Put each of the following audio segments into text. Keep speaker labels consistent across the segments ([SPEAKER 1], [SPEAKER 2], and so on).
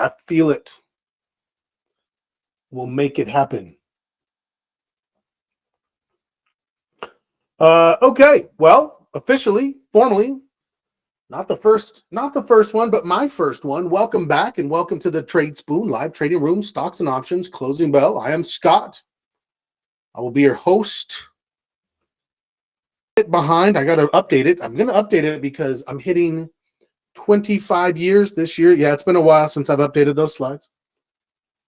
[SPEAKER 1] I feel it. We'll make it happen. Okay. Well, officially, formally, not the first one, but my first one. Welcome back and welcome to the Tradespoon live trading room, stocks and options, closing bell. I am Scott. I will be your host. Behind, I got to update it. I'm going to update it because I'm hitting 25 years this year. Yeah, it's been a while since I've updated those slides.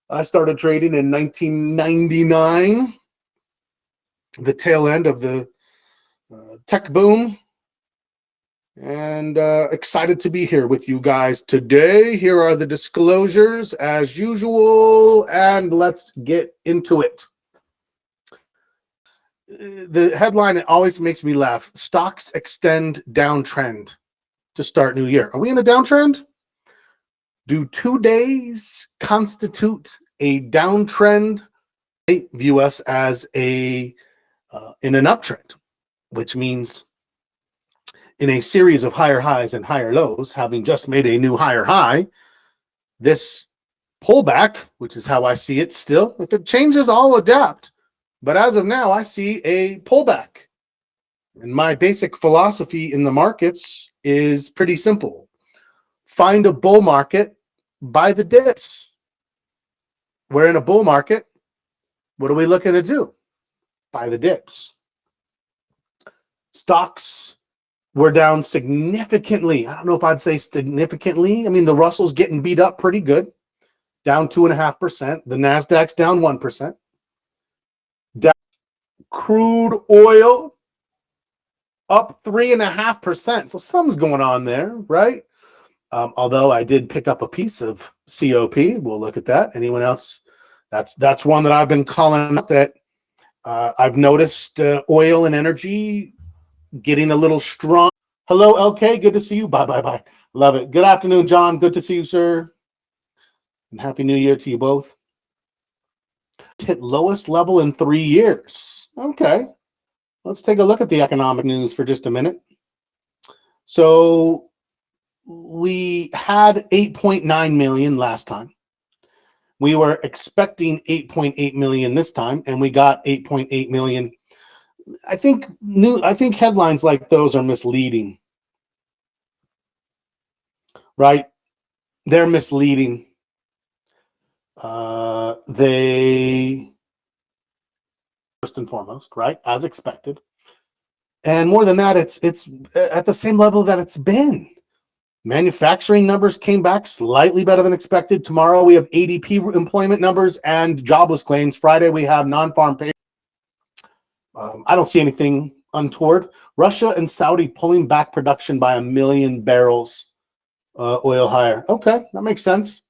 [SPEAKER 1] I started trading in 1999, the tail end of the tech boom, and excited to be here with you guys today. Here are the disclosures as usual, and let's get into it. The headline, it always makes me laugh. Stocks extend downtrend to start new year. Are we in a downtrend? Do 2 days constitute a downtrend? They view us as in an uptrend, which means in a series of higher highs and higher lows, having just made a new higher high, this pullback, which is how I see it still, if it changes, I'll adapt. But as of now, I see a pullback. And my basic philosophy in the markets is pretty simple. Find a bull market, buy the dips. We're in a bull market. What are we looking to do? Buy the dips. Stocks were down significantly. I don't know if I'd say significantly. I mean, the Russell's getting beat up pretty good, down 2.5%. The NASDAQ's down 1%. Down crude oil up 3.5%. So something's going on there, right? Although I did pick up a piece of COP. We'll look at that. Anyone else? That's one that I've been calling up that I've noticed oil and energy getting a little strong. Hello, LK. Good to see you. Bye. Love it. Good afternoon, John. Good to see you, sir. And Happy New Year to you both. Hit lowest level in 3 years. Okay. Let's take a look at the economic news for just a minute. So we had 8.9 million last time. We were expecting 8.8 million this time, and we got 8.8 million. I think headlines like those are misleading, right? They're misleading. They first and foremost, right, as expected, and more than that, it's at the same level that it's been. Manufacturing numbers came back slightly better than expected. Tomorrow we have ADP employment numbers and jobless claims. Friday we have non-farm pay. I don't see anything untoward. Russia and Saudi pulling back production by 1 million barrels oil higher. Okay, that makes sense.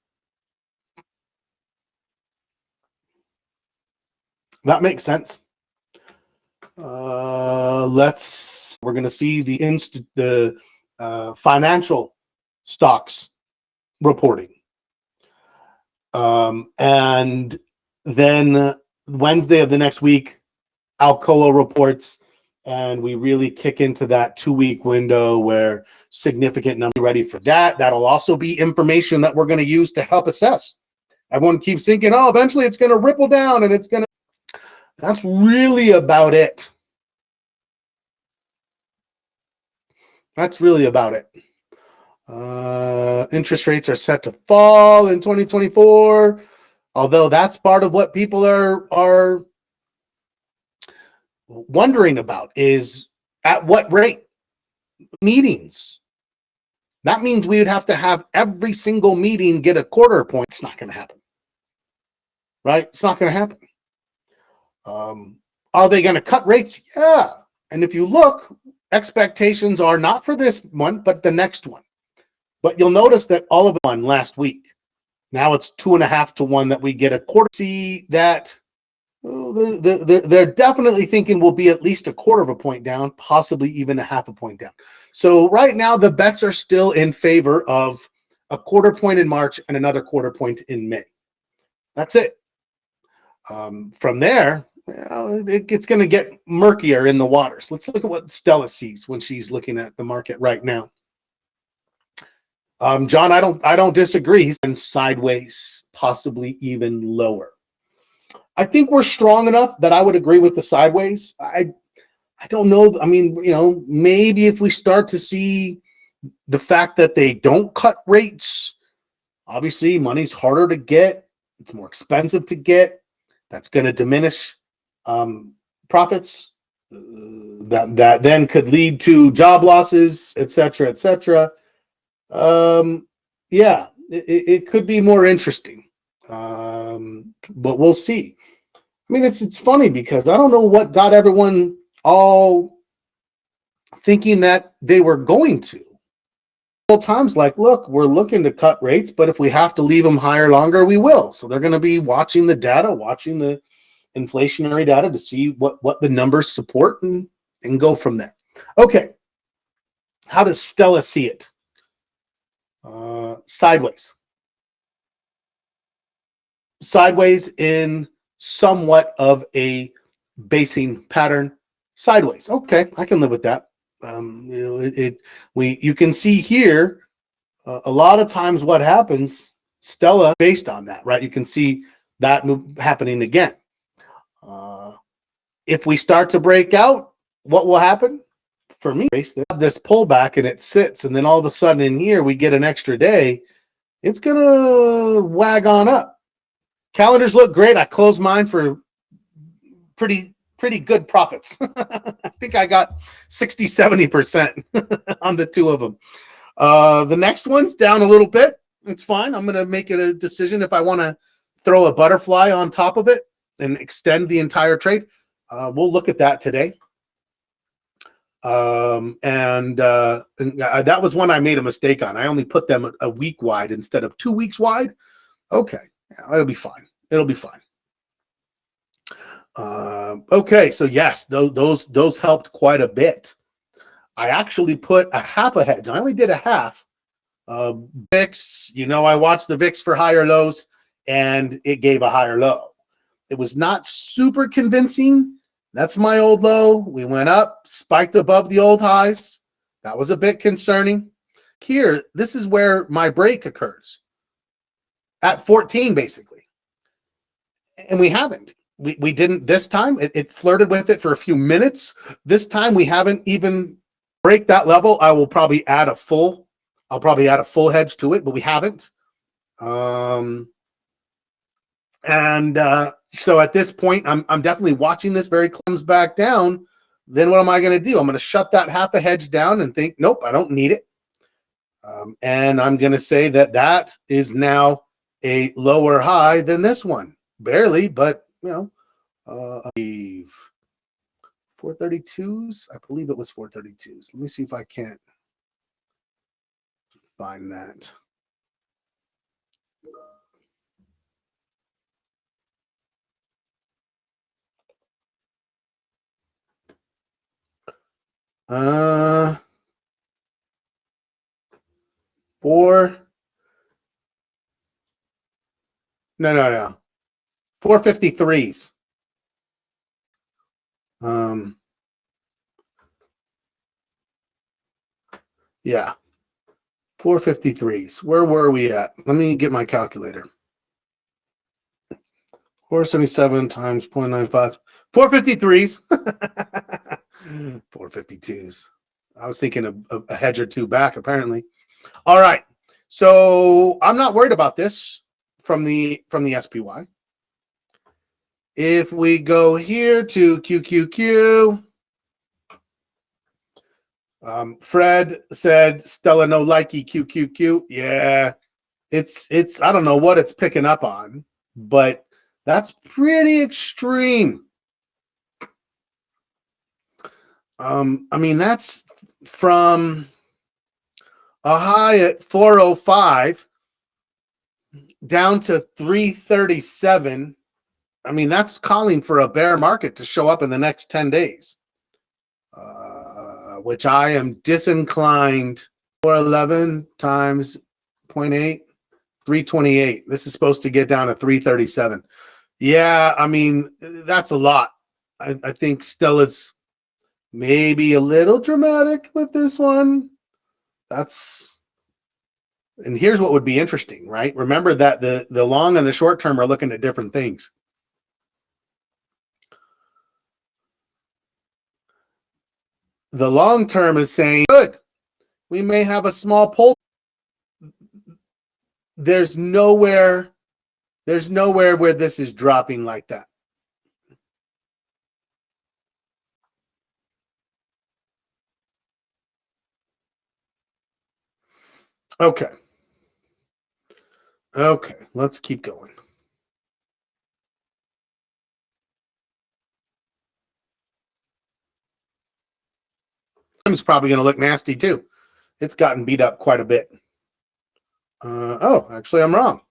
[SPEAKER 1] That makes sense. We're going to see the financial stocks reporting. And then Wednesday of the next week, Alcoa reports, and we really kick into that 2-week window where significant numbers are ready for that. That'll also be information that we're going to use to help assess. Everyone keeps thinking, oh, eventually it's going to ripple down and it's going to. That's really about it. That's really about it. Interest rates are set to fall in 2024, although that's part of what people are wondering about is at what rate meetings. That means we would have to have every single meeting get a quarter point. It's not going to happen, right? It's not going to happen. Are they going to cut rates? Yeah. And if you look, expectations are not for this one, but the next one. But you'll notice that all of one last week. Now it's 2.5 to 1 that we get a quarter. See that they're definitely thinking we'll be at least a quarter of a point down, possibly even a half a point down. So right now the bets are still in favor of a quarter point in March and another quarter point in May. That's it. From there, it's going to get murkier in the waters. Let's look at what Stella sees when she's looking at the market right now. John, I don't disagree. He's been sideways, possibly even lower. I think we're strong enough that I would agree with the sideways. I don't know. I mean, maybe if we start to see the fact that they don't cut rates, obviously money's harder to get. It's more expensive to get. That's going to diminish profits. That then could lead to job losses, et cetera, et cetera. Yeah, it could be more interesting, but we'll see. I mean, it's funny because I don't know what got everyone all thinking that they were going to. Times like, look, we're looking to cut rates, but if we have to leave them higher longer, we will. So they're going to be watching the data, watching the inflationary data to see what the numbers support and go from there. Okay. How does Stella see it? Sideways. Sideways in somewhat of a basing pattern. Sideways. Okay, I can live with that. You can see here a lot of times what happens, Stella, based on that, right? You can see that happening again. If we start to break out, what will happen? For me, this pullback and it sits, and then all of a sudden in here we get an extra day. It's gonna wag on up. Calendars look great. I closed mine for pretty good profits. I think I got 60-70% on the two of them. The next one's down a little bit. It's fine. I'm going to make it a decision if I want to throw a butterfly on top of it and extend the entire trade. We'll look at that today. That was one I made a mistake on. I only put them a week wide instead of 2 weeks wide. Okay, yeah, it'll be fine. It'll be fine. Okay, so yes, those helped quite a bit. I actually put a half a hedge. I only did a half. VIX, I watched the VIX for higher lows, and it gave a higher low. It was not super convincing. That's my old low. We went up, spiked above the old highs. That was a bit concerning. Here, this is where my break occurs. At 14, basically. And we haven't. We didn't this time. It flirted with it for a few minutes. This time we haven't even break that level. I'll probably add a full hedge to it, but we haven't. So at this point, I'm definitely watching this very comes back down. Then what am I going to do? I'm going to shut that half a hedge down and think, nope, I don't need it. And I'm going to say that is now a lower high than this one. Barely, but 432s. I believe it was 432s. Let me see if I can't find that. No. 453s. Yeah. 453s. Where were we at? Let me get my calculator. 477 times 0.95. 453s. 452s. I was thinking of a hedge or two back, apparently. All right. So I'm not worried about this from the SPY. If we go here to QQQ, Fred said Stella no likey QQQ. Yeah, it's I don't know what it's picking up on, but that's pretty extreme. I mean, that's from a high at 405 down to 337. I mean, that's calling for a bear market to show up in the next 10 days, which I am disinclined. 411 times 0.8, 328. This is supposed to get down to 337. Yeah, I mean, that's a lot. I think Stella's maybe a little dramatic with this one. That's And here's what would be interesting, right? Remember that the long and the short term are looking at different things. The long term is saying, good, we may have a small pull. There's nowhere where this is dropping like that. Okay. Okay, let's keep going. It's probably going to look nasty too. It's gotten beat up quite a bit. Oh, actually, I'm wrong.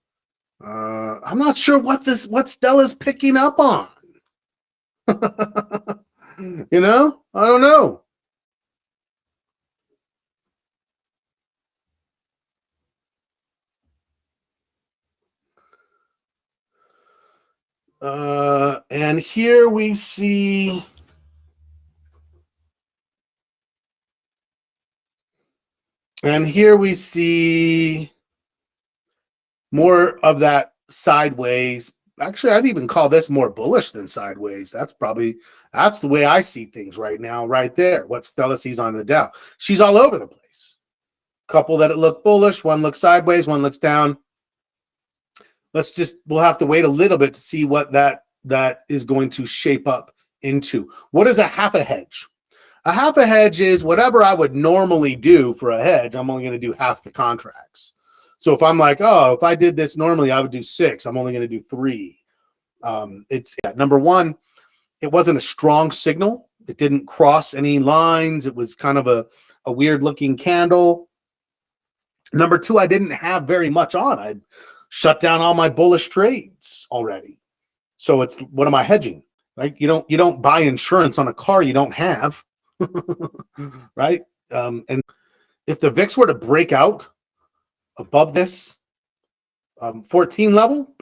[SPEAKER 1] I'm not sure what Stella's picking up on. You know, I don't know. And here we see more of that sideways. Actually, I'd even call this more bullish than sideways. That's the way I see things right now, right there. What Stella sees on the Dow. She's all over the place. Couple that it look bullish, one looks sideways, one looks down. We'll have to wait a little bit to see what that is going to shape up into. What is a half a hedge? A half a hedge is whatever I would normally do for a hedge, I'm only going to do half the contracts. So if I'm like, oh, if I did this normally, I would do 6. I'm only going to do 3. Number one, it wasn't a strong signal. It didn't cross any lines. It was kind of a weird looking candle. Number 2, I didn't have very much on. I'd shut down all my bullish trades already. So it's, what am I hedging? Right? You don't buy insurance on a car you don't have. Right? And if the VIX were to break out above this 14 level,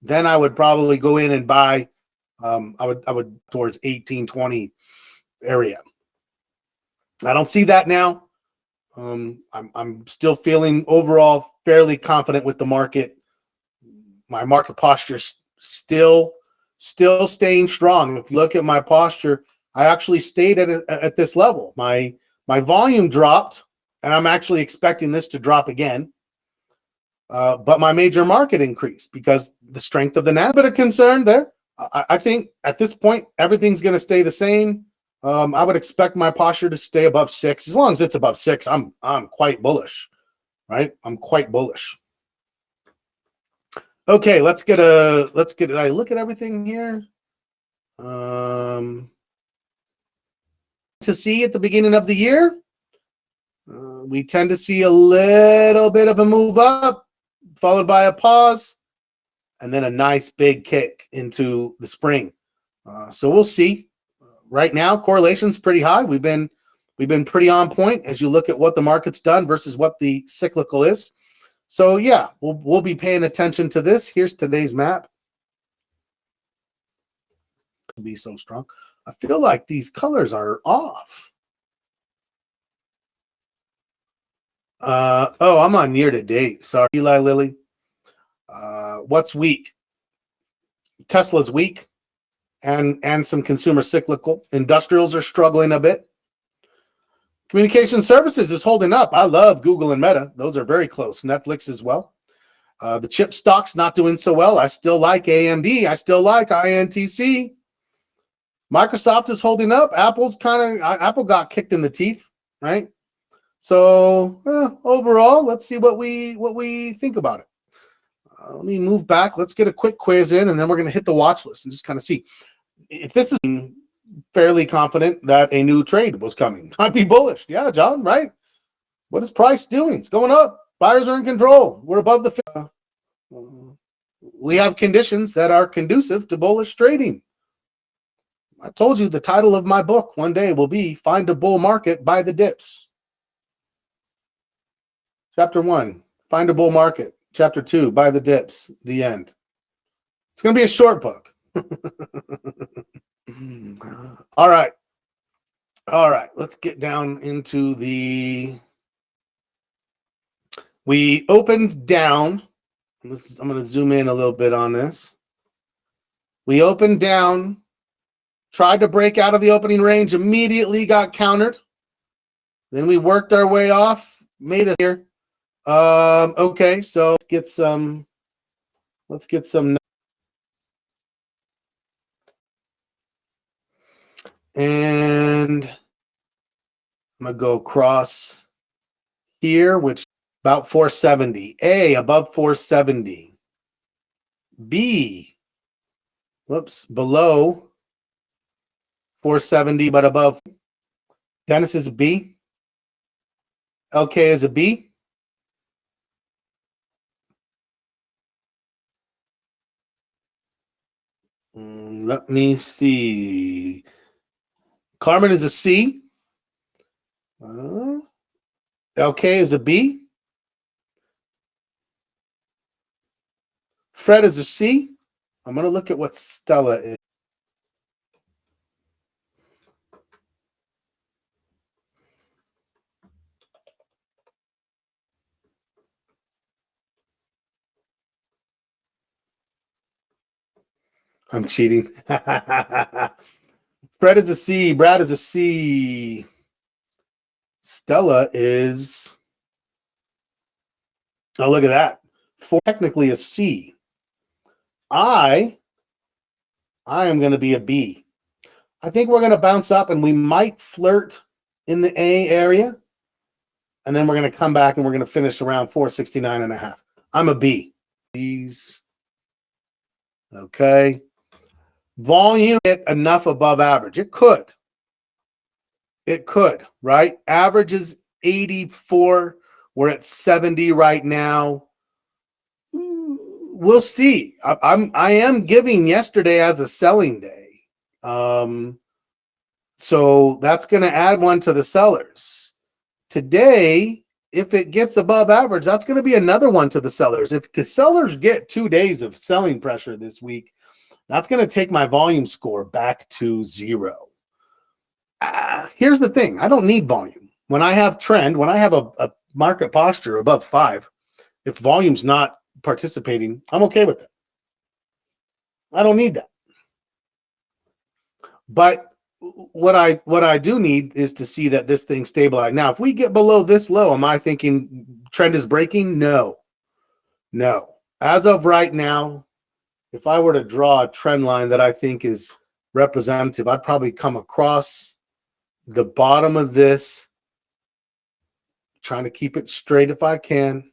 [SPEAKER 1] then I would probably go in and buy. I would towards 18-20 area. I don't see that now. I'm still feeling overall fairly confident with the market. My market posture still staying strong. If you look at my posture, I actually stayed at this level. My volume dropped, and I'm actually expecting this to drop again. But my major market increased because the strength of the NASDAQ. Bit of concern there. I think at this point everything's going to stay the same. I would expect my posture to stay above 6. As long as it's above 6, I'm quite bullish, right? I'm quite bullish. Okay, let's get I look at everything here. To see at the beginning of the year, we tend to see a little bit of a move up, followed by a pause, and then a nice big kick into the spring. So we'll see. Right now, correlation's pretty high. We've been pretty on point as you look at what the market's done versus what the cyclical is. So yeah, we'll be paying attention to this. Here's today's map. Be so strong. I feel like these colors are off. Oh, I'm on year to date. Sorry, Eli Lilly. What's weak? Tesla's weak, and some consumer cyclical. Industrials are struggling a bit. Communication services is holding up. I love Google and Meta. Those are very close. Netflix as well. The chip stocks not doing so well. I still like AMD. I still like INTC. Microsoft is holding up. Apple got kicked in the teeth, right? So overall, let's see what we think about it. Let me move back. Let's get a quick quiz in, and then we're going to hit the watch list and just kind of see if this is fairly confident that a new trade was coming. I'd be bullish. Yeah, John, right? What is price doing? It's going up. Buyers are in control. We're above the. We have conditions that are conducive to bullish trading. I told you the title of my book one day will be Find a Bull Market, Buy the Dips. Chapter 1, Find a Bull Market. Chapter 2, Buy the Dips. The end. It's going to be a short book. All right. Let's get down into the We opened down. I'm going to zoom in a little bit on this. We opened down, tried to break out of the opening range, immediately got countered. Then we worked our way off, made it here. Okay, so let's get some. And I'm going to go across here, which about 470. A, above 470. B, whoops, below 470, but above. Dennis is a B. LK is a B. Let me see. Carmen is a C. LK is a B. Fred is a C. I'm going to look at what Stella is. I'm cheating. Fred is a C. Brad is a C. Stella is, oh, look at that. Technically a C. I am going to be a B. I think we're going to bounce up and we might flirt in the A area. And then we're going to come back and we're going to finish around 469.5. I'm a B. These. Okay. Volume enough above average. It could. It could, right? Average is 84. We're at 70 right now. We'll see. I am giving yesterday as a selling day. So that's going to add one to the sellers. Today, if it gets above average, that's going to be another one to the sellers. If the sellers get 2 days of selling pressure this week, that's going to take my volume score back to 0. Here's the thing. I don't need volume. When I have trend, when I have a market posture above 5, if volume's not participating, I'm okay with it. I don't need that. But what I do need is to see that this thing stabilize. Now, if we get below this low, am I thinking trend is breaking? No. As of right now, if I were to draw a trend line that I think is representative, I'd probably come across the bottom of this, trying to keep it straight if I can.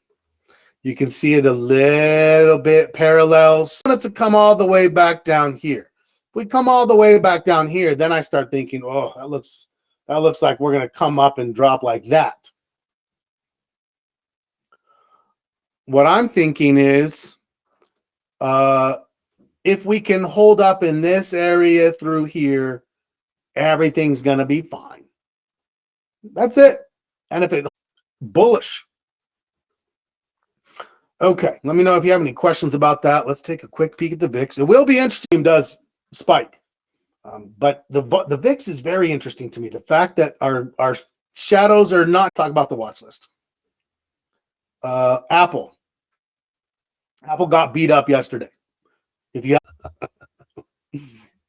[SPEAKER 1] You can see it a little bit parallels. I want it to come all the way back down here. If we come all the way back down here, then I start thinking, oh, that looks like we're going to come up and drop like that. What I'm thinking is, if we can hold up in this area through here, everything's going to be fine. That's it. And if it bullish. Okay, let me know if you have any questions about that. Let's take a quick peek at the VIX. It will be interesting. Does spike, but the VIX is very interesting to me. The fact that our shadows are not. Talk about the watch list. Apple got beat up yesterday. If you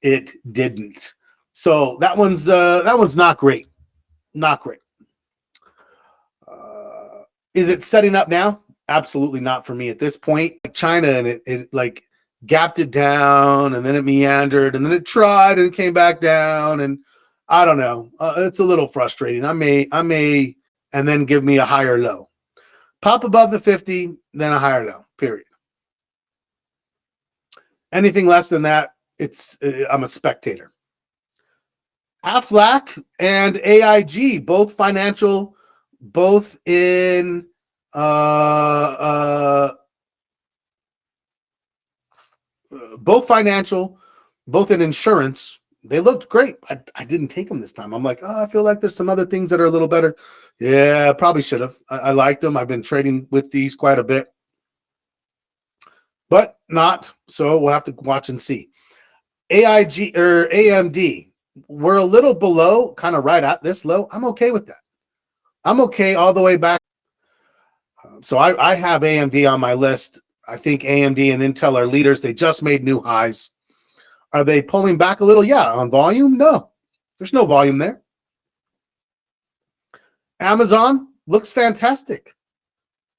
[SPEAKER 1] it didn't, so that one's not great. Not great. Is it setting up now? Absolutely not for me at this point. China, and it like gapped it down, and then it meandered, and then it tried and it came back down, and I don't know. It's a little frustrating. I may, and then give me a higher low. Pop above the 50, then a higher low. Period. Anything less than that, it's I'm a spectator. Aflac and AIG, both financial, both in both financial, both in insurance. They looked great. I didn't take them this time. I'm like, oh, I feel like there's some other things that are a little better. Yeah, probably should have. I liked them. I've been trading with these quite a bit, but not. So we'll have to watch and see. AIG or AMD, we're a little below, kind of right at this low. I'm okay with that. I'm okay all the way back. So I have AMD on my list. I think AMD and Intel are leaders. They just made new highs. Are they pulling back a little? Yeah. On volume? No. There's no volume there. Amazon looks fantastic.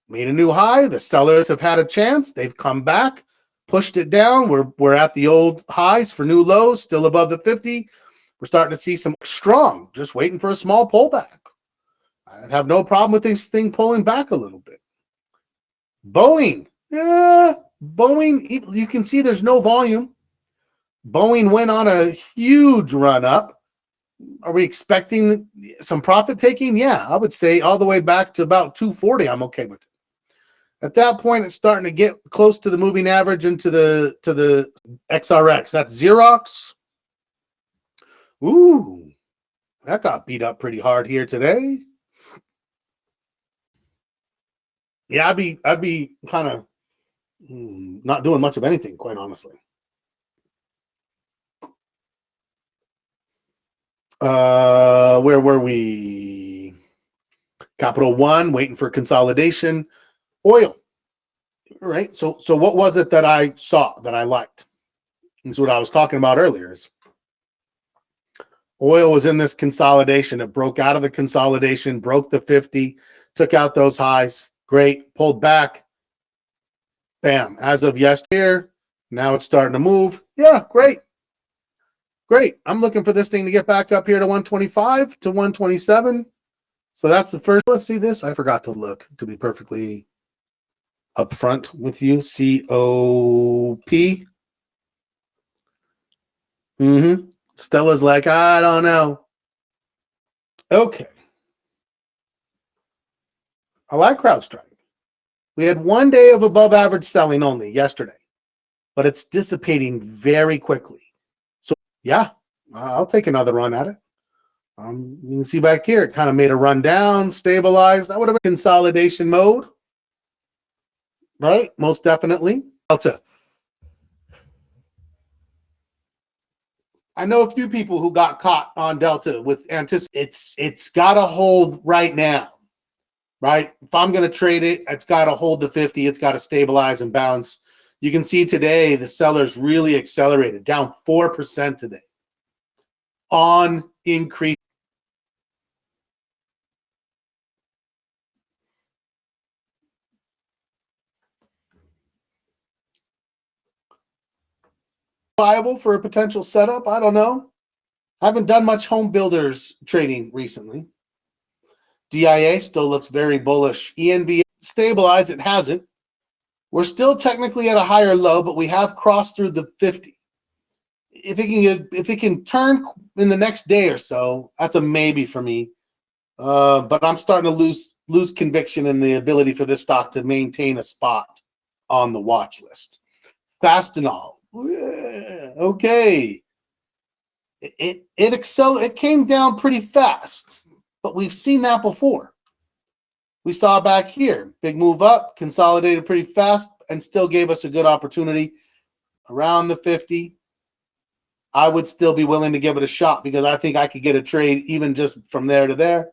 [SPEAKER 1] Made a new high. The sellers have had a chance. They've come back, pushed it down. We're at the old highs for new lows, still above the 50. We're starting to see some strong, just waiting for a small pullback. I have no problem with this thing pulling back a little bit. Boeing. Yeah, Boeing, you can see there's no volume. Boeing went on a huge run up. Are we expecting some profit taking? Yeah, I would say all the way back to about 240. I'm okay with it. At that point, it's starting to get close to the moving average into the XRX. That's Xerox. Ooh, that got beat up pretty hard here today. Yeah, I'd be kind of not doing much of anything, quite honestly. Where were we? Capital One, waiting for consolidation. Oil. All right. So what was it that I saw that I liked? This is what I was talking about earlier. Is oil was in this consolidation. It broke out of the consolidation, broke the 50, took out those highs. Great. Pulled back. Bam. As of yesterday, now it's starting to move. Yeah, great. Great. I'm looking for this thing to get back up here to 125 to 127. So that's the first. Let's see this. I forgot to look, to be perfectly upfront with you. COP. Stella's like, I don't know. Okay. I like CrowdStrike. We had 1 day of above average selling only yesterday, but it's dissipating very quickly. So yeah, I'll take another run at it. You can see back here, it kind of made a run down, stabilized. That would have been consolidation mode, right? Most definitely. Delta. I know a few people who got caught on Delta with it's got to hold right now, right? If I'm going to trade it, it's got to hold the 50. It's got to stabilize and bounce. You can see today the sellers really accelerated, down 4% today on increase. Viable for a potential setup? I don't know. I haven't done much home builders trading recently. DIA still looks very bullish. ENV stabilized. It hasn't. We're still technically at a higher low, but we have crossed through the 50. If it can turn in the next day or so, that's a maybe for me. But I'm starting to lose conviction in the ability for this stock to maintain a spot on the watch list. Fastenal. Okay. It came down pretty fast, but we've seen that before. We saw back here, big move up, consolidated pretty fast, and still gave us a good opportunity around the 50. I would still be willing to give it a shot because I think I could get a trade even just from there to there,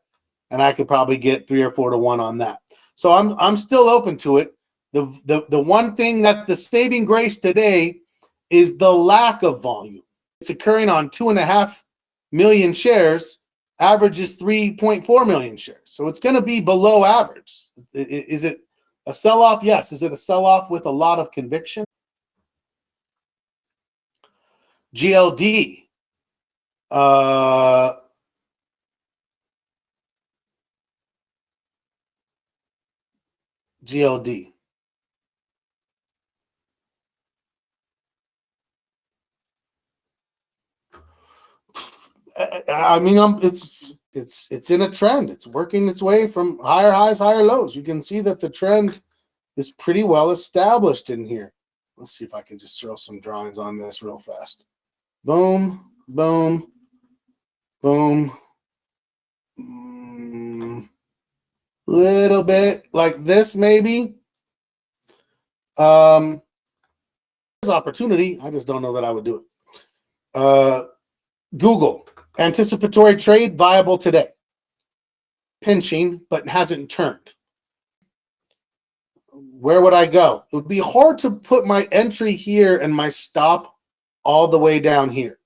[SPEAKER 1] and I could probably get 3 or 4 to 1 on that. So I'm still open to it. The one thing that the saving grace today is the lack of volume. It's occurring on 2.5 million shares. Average is 3.4 million shares. So it's going to be below average. Is it a sell-off? Yes. Is it a sell-off with a lot of conviction? GLD. GLD. I mean, it's in a trend. It's working its way from higher highs, higher lows. You can see that the trend is pretty well established in here. Let's see if I can just throw some drawings on this real fast. Boom, boom, boom. Little bit like this, maybe. There's opportunity. I just don't know that I would do it. Google. Anticipatory trade viable today. Pinching, but hasn't turned. where would I go? It would be hard to put my entry here and my stop all the way down here.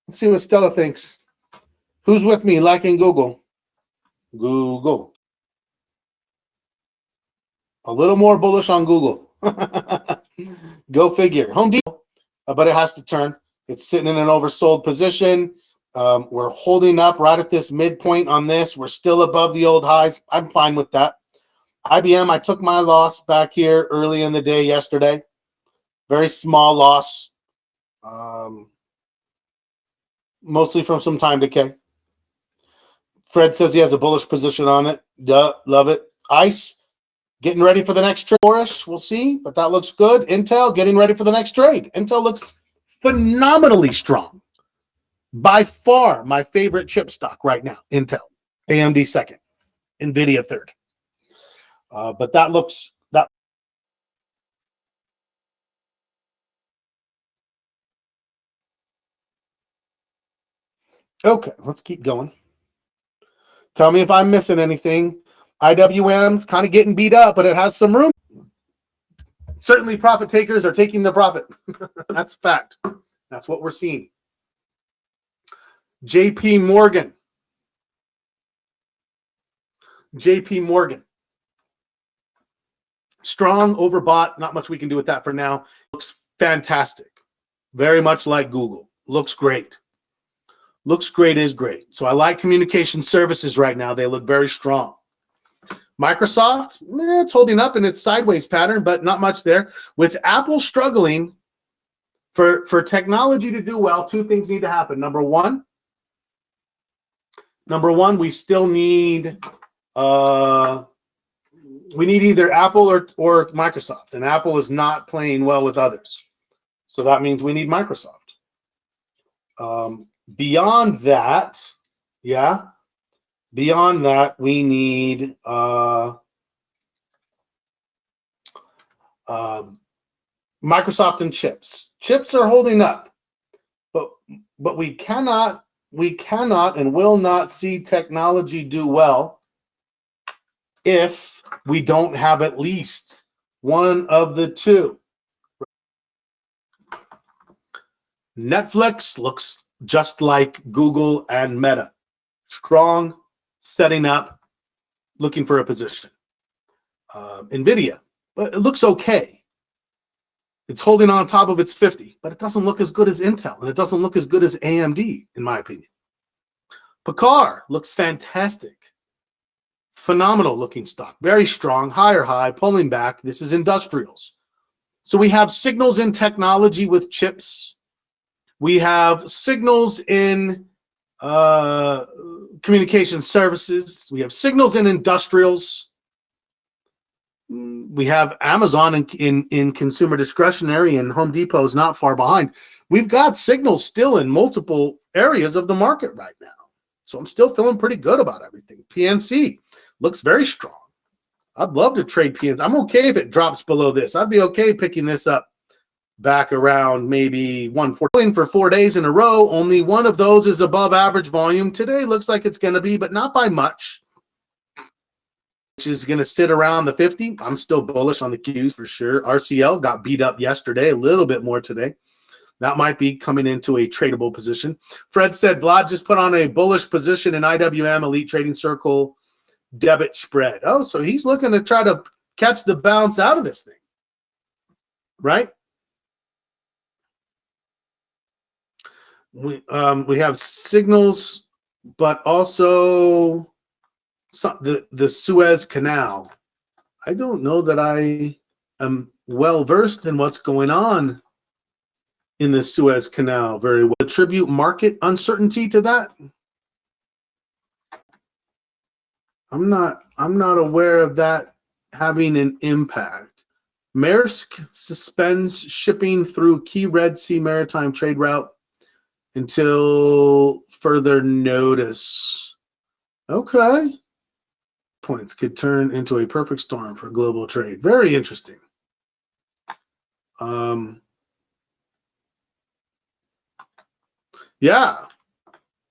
[SPEAKER 1] Let's see what Stella thinks. Who's with me liking Google? Google. A little more bullish on Google. Go figure. Home Depot, but it has to turn. It's sitting in an oversold position. We're holding up right at this midpoint on this. We're still above the old highs. I'm fine with that. IBM, I took my loss back here early in the day yesterday. Very small loss. Mostly from some time decay. Fred says he has a bullish position on it. Duh, love it. ICE, getting ready for the next trade. We'll see, but that looks good. Intel, getting ready for the next trade. Intel looks phenomenally strong. By far, my favorite chip stock right now, Intel. AMD second. NVIDIA third. But that looks... Okay, let's keep going. Tell me if I'm missing anything. IWM's kind of getting beat up, but it has some room. Certainly profit takers are taking the profit. That's a fact. That's what we're seeing. JP Morgan. JP Morgan. Strong, overbought. Not much we can do with that for now. Looks fantastic. Very much like Google. Looks great. Looks great is great. So I like communication services right now. They look very strong. Microsoft, it's holding up in its sideways pattern, but not much there. With Apple struggling, for technology to do well, two things need to happen. Number one, we still need we need either Apple or Microsoft, and Apple is not playing well with others. So that means we need Microsoft. Beyond that, we need Microsoft and chips. Chips are holding up, but we cannot and will not see technology do well if we don't have at least one of the two. Netflix looks just like Google and Meta. Strong, setting up, looking for a position. NVIDIA, it looks okay. It's holding on top of its 50, but it doesn't look as good as Intel, and it doesn't look as good as AMD, in my opinion. Picard looks fantastic. Phenomenal looking stock. Very strong, higher high, pulling back. This is industrials. So we have signals in technology with chips. We have signals in communication services. We have signals in industrials. We have Amazon in consumer discretionary, and Home Depot is not far behind. We've got signals still in multiple areas of the market right now. So I'm still feeling pretty good about everything. PNC looks very strong. I'd love to trade PNC. I'm okay if it drops below this. I'd be okay picking this up back around maybe 114 for 4 days in a row. Only one of those is above average volume. Today looks like it's going to be, but not by much, which is going to sit around the 50. I'm still bullish on the Qs for sure. RCL got beat up yesterday, a little bit more today. That might be coming into a tradable position. Fred said Vlad just put on a bullish position in IWM Elite Trading Circle debit spread. Oh, so he's looking to try to catch the bounce out of this thing, right? We have signals, but also the Suez Canal. I don't know that I am well versed in what's going on in the Suez Canal very well. Attribute market uncertainty to that. I'm not aware of that having an impact. Maersk suspends shipping through key Red Sea maritime trade route until further notice. Okay. Points could turn into a perfect storm for global trade. Very interesting. Yeah.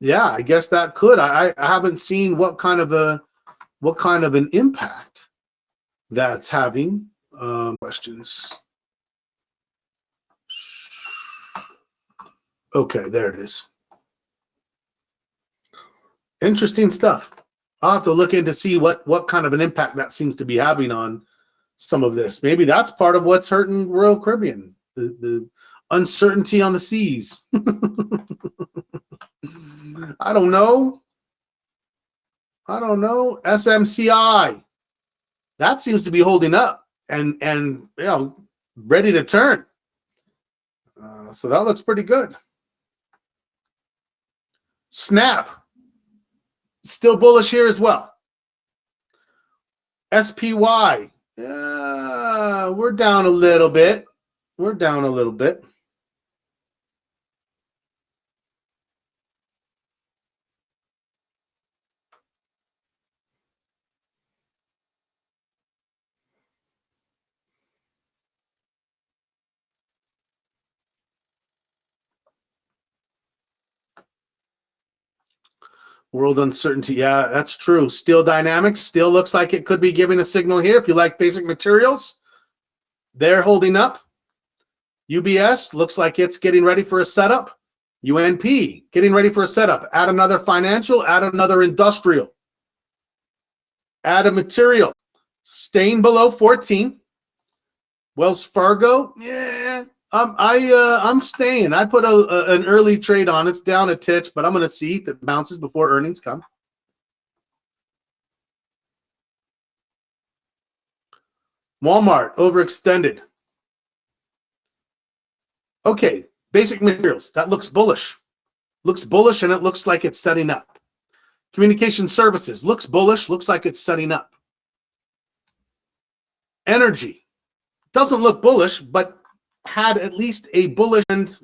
[SPEAKER 1] Yeah, I guess that could. I haven't seen what kind of an impact that's having. Questions. Okay, there it is. Interesting stuff. I'll have to look in to see what kind of an impact that seems to be having on some of this. Maybe that's part of what's hurting Royal Caribbean, the uncertainty on the seas. I don't know. SMCI, that seems to be holding up and ready to turn. So that looks pretty good. Snap, still bullish here as well. SPY, we're down a little bit. World uncertainty. Yeah, that's true. Steel Dynamics still looks like it could be giving a signal here. If you like basic materials, they're holding up. UBS looks like it's getting ready for a setup. UNP getting ready for a setup. Add another financial, add another industrial, add a material. Staying below 14. Wells Fargo, yeah. I'm staying. I put an early trade on. It's down a titch, but I'm going to see if it bounces before earnings come. Walmart overextended. Okay, basic materials. That looks bullish. Looks bullish, and it looks like it's setting up. Communication services looks bullish. Looks like it's setting up. Energy doesn't look bullish, but had at least a bullish, and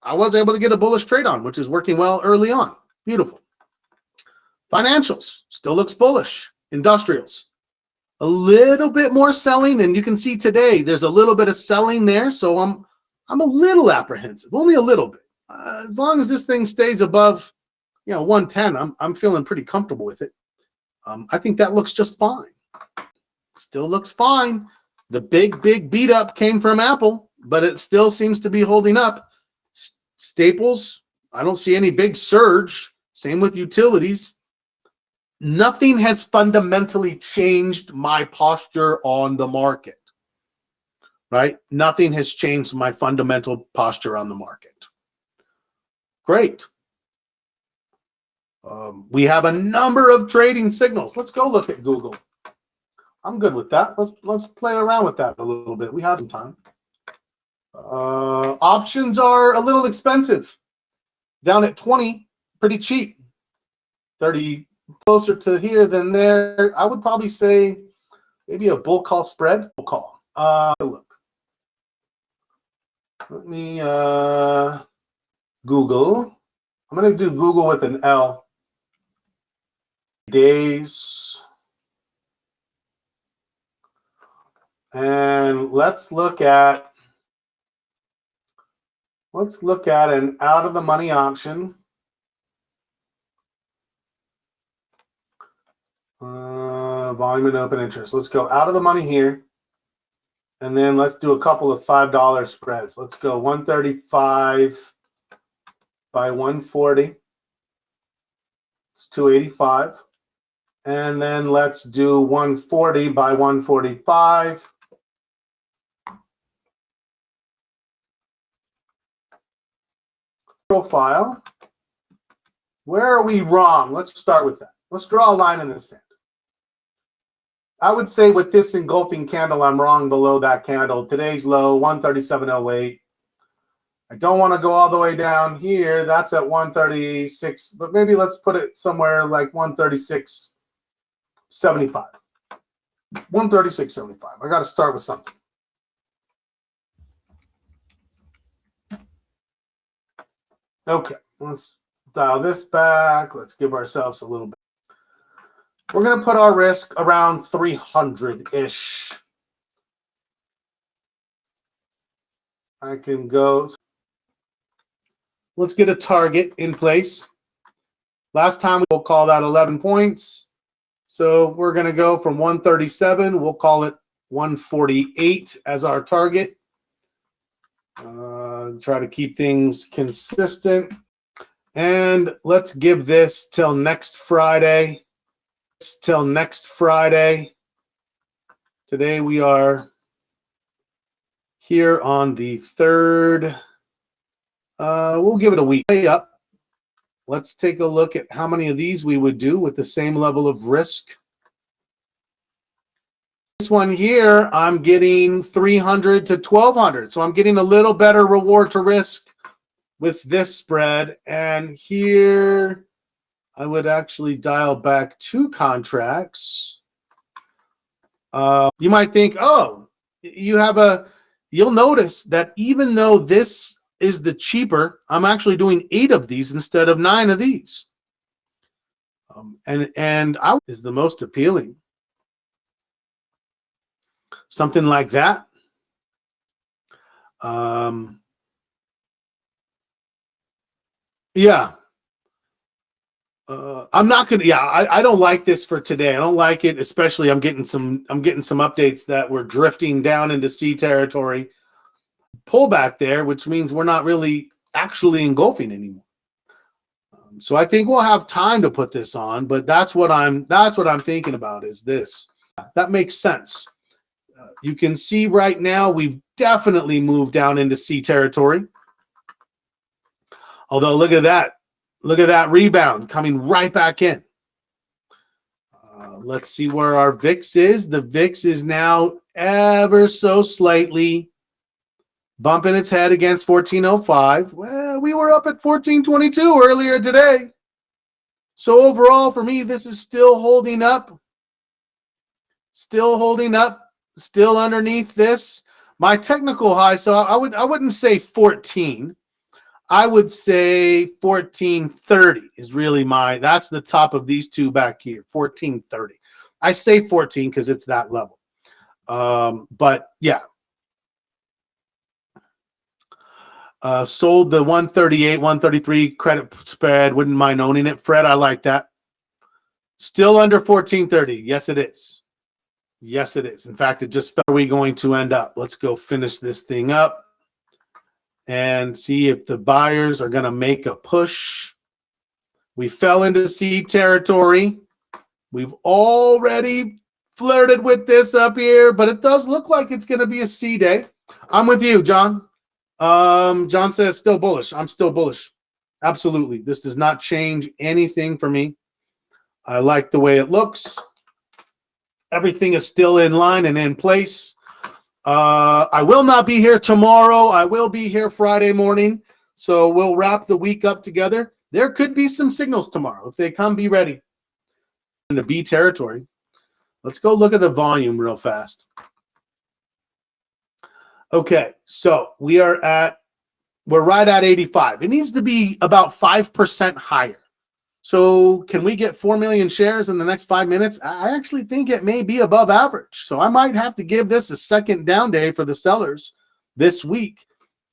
[SPEAKER 1] I was able to get a bullish trade on, which is working well early on. Beautiful. Financials still looks bullish. Industrials, a little bit more selling, and you can see today there's a little bit of selling there, so I'm a little apprehensive, only a little bit. As long as this thing stays above 110, I'm feeling pretty comfortable with it. I think that looks just fine. Still looks fine. The big beat up came from Apple, but it still seems to be holding up. Staples, I don't see any big surge. Same with utilities. Nothing has fundamentally changed my posture on the market, right? Nothing has changed my fundamental posture on the market. Great. We have a number of trading signals. Let's go look at Google. I'm good with that. Let's play around with that a little bit. We have some time. Options are a little expensive. Down at 20, pretty cheap. 30 closer to here than there. I would probably say maybe a bull call spread. Bull call. Look. Let me Google. I'm going to do Google with an L. Days. And let's look at an out of the money option. Volume and open interest. Let's go out of the money here. And then let's do a couple of $5 spreads. Let's go 135 by 140. It's 285. And then let's do 140 by 145. Profile. Where are we wrong? Let's start with that. Let's draw a line in the sand. I would say with this engulfing candle, I'm wrong below that candle. Today's low, 137.08. I don't want to go all the way down here. That's at 136, but maybe let's put it somewhere like 136.75. 136.75. I got to start with something. Okay, let's dial this back. Let's give ourselves a little bit. We're going to put our risk around 300-ish. I can go. Let's get a target in place. Last time we'll call that 11 points. So we're going to go from 137. We'll call it 148 as our target. Try to keep things consistent. And let's give this till next Friday. Today we are here on the 3rd. We'll give it a week. Way up. Let's take a look at how many of these we would do with the same level of risk. This one here, I'm getting 300 to 1,200. So I'm getting a little better reward to risk with this spread. And here, I would actually dial back 2 contracts. You might think, oh, you'll notice that even though this is the cheaper, I'm actually doing 8 of these instead of 9 of these. And I is the most appealing. Something like that. Yeah. I'm not gonna. Yeah, I don't like this for today. I don't like it, especially. I'm getting some updates that we're drifting down into C territory. Pullback there, which means we're not really actually engulfing anymore. So I think we'll have time to put this on, but that's what I'm thinking about is this. That makes sense. You can see right now we've definitely moved down into C territory. Although look at that rebound coming right back in. Let's see where our VIX is. The VIX is now ever so slightly bumping its head against 1405. Well, we were up at 1422 earlier today. So overall, for me, this is still holding up. Still underneath this. My technical high, so I wouldn't say 14. I would say 1430 is really that's the top of these two back here, 1430. I say 14 because it's that level. But yeah. Sold the 138, 133 credit spread. Wouldn't mind owning it. Fred, I like that. Still under 1430. Yes, it is. Yes, it is. In fact, it just are we going to end up? Let's go finish this thing up and see if the buyers are going to make a push. We fell into C territory. We've already flirted with this up here, but it does look like it's going to be a C day. I'm with you, John. John says still bullish. I'm still bullish. Absolutely. This does not change anything for me. I like the way it looks. Everything is still in line and in place. I will not be here tomorrow. I will be here Friday morning. So we'll wrap the week up together. There could be some signals tomorrow. If they come, be ready. In the B territory. Let's go look at the volume real fast. Okay, so we're right at 85. It needs to be about 5% higher. So can we get 4 million shares in the next 5 minutes? I actually think it may be above average. So I might have to give this a second down day for the sellers this week.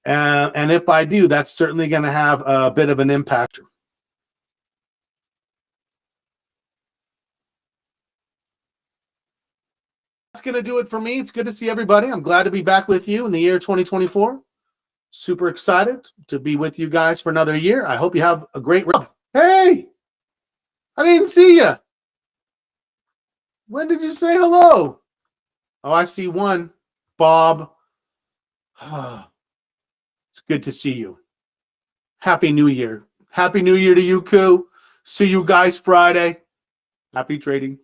[SPEAKER 1] And if I do, that's certainly going to have a bit of an impact. That's going to do it for me. It's good to see everybody. I'm glad to be back with you in the year 2024. Super excited to be with you guys for another year. I hope you have a great run. Hey! I didn't see you. When did you say hello? Oh, I see one. Bob. It's good to see you. Happy New Year. Happy New Year to you, Koo. See you guys Friday. Happy trading.